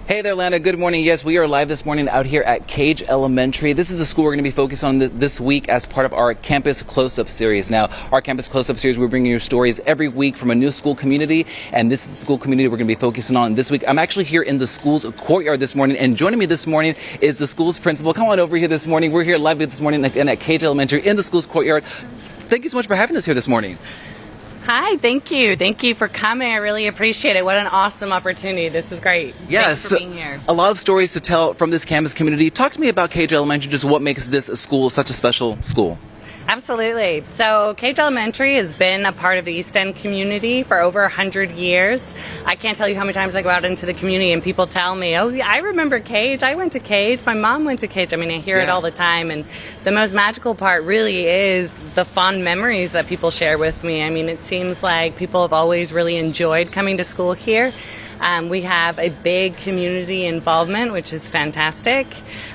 Hey there, Atlanta. Good morning. Yes, we are live this morning out here at Cage Elementary. This is a school we're going to be focused on this week as part of our Campus Closeup series. Now, our Campus Closeup series, we're bringing you stories every week from a new school community, and this is the school community we're going to be focusing on this week. I'm actually here in the school's courtyard this morning, and joining me this morning is the school's principal. Come on over here this morning. We're here live this morning again at Cage Elementary in the school's courtyard. Thank you so much for having us here this morning. Hi, thank you. Thank you for coming. I really appreciate it. What an awesome opportunity. This is great. Yes, Thanks for being here. A lot of stories to tell from this campus community. Talk to me about Cage Elementary, just what makes this school such a special school. Absolutely. So Cage Elementary has been a part of the East End community for over 100 years. I can't tell you how many times I go out into the community and people tell me, oh, yeah, I remember Cage. I went to Cage. My mom went to Cage. I mean, I hear it all the time. And the most magical part really is the fond memories that people share with me. I mean, it seems like people have always really enjoyed coming to school here. We have a big community involvement, which is fantastic.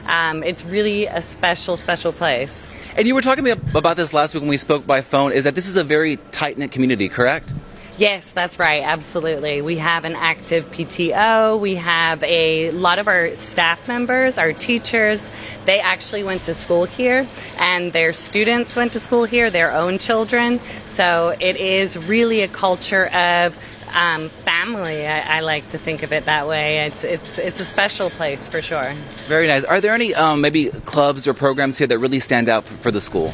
It's really a special, special place. And you were talking to me about this last week when we spoke by phone, is that this is a very tight-knit community, correct? Yes, that's right. Absolutely. We have an active PTO. We have a lot of our staff members, our teachers. They actually went to school here, and their students went to school here, their own children. So it is really a culture of family. I like to think of it that way. It's a special place for sure. Very nice. Are there any maybe clubs or programs here that really stand out for the school?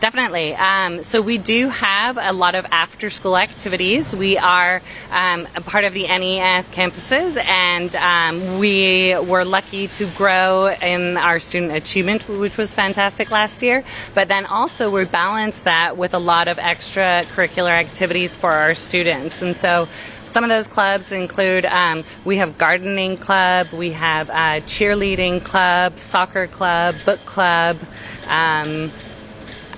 Definitely. So we do have a lot of after-school activities. We are a part of the NES campuses, and we were lucky to grow in our student achievement, which was fantastic last year. But then also we balanced that with a lot of extracurricular activities for our students. And so some of those clubs include, we have gardening club, we have cheerleading club, soccer club, book club,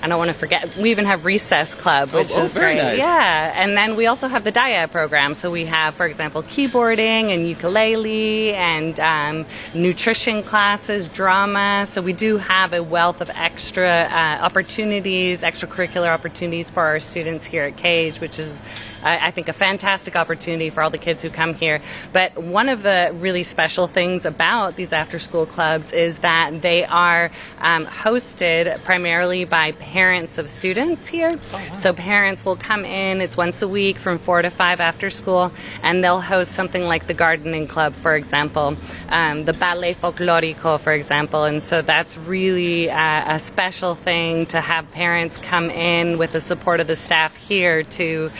I don't want to forget, we even have recess club, which is very great. Nice. Yeah, and then we also have the DIA program. So we have, for example, keyboarding and ukulele and nutrition classes, drama. So we do have a wealth of extra opportunities, extracurricular opportunities for our students here at Cage, which is, I think, a fantastic opportunity for all the kids who come here. But one of the really special things about these after-school clubs is that they are hosted primarily by parents of students here. Oh, wow. So parents will come in, it's once a week from 4 to 5 after school, and they'll host something like the gardening club, for example, the ballet folklorico, for example. And so that's really a special thing to have parents come in with the support of the staff here to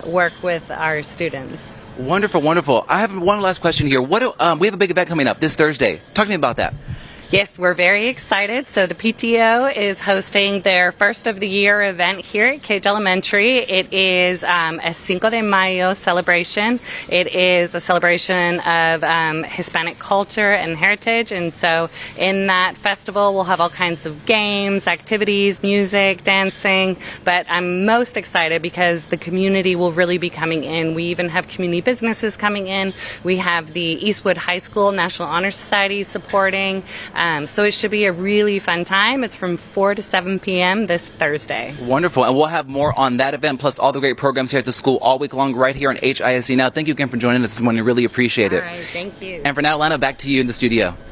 work with our students. Wonderful, wonderful. I have one last question here. We have a big event coming up this Thursday. Talk to me about that. Yes, we're very excited. So the PTO is hosting their first of the year event here at Cage Elementary. It is a Cinco de Mayo celebration. It is a celebration of Hispanic culture and heritage. And so in that festival, we'll have all kinds of games, activities, music, dancing. But I'm most excited because the community will really be coming in. We even have community businesses coming in. We have the Eastwood High School National Honor Society supporting. So it should be a really fun time. It's from 4 to 7 p.m. this Thursday. Wonderful. And we'll have more on that event, plus all the great programs here at the school all week long right here on HISD. Now, thank you again for joining us this morning. Really appreciate it. All right. Thank you. And for now, Atlanta, back to you in the studio.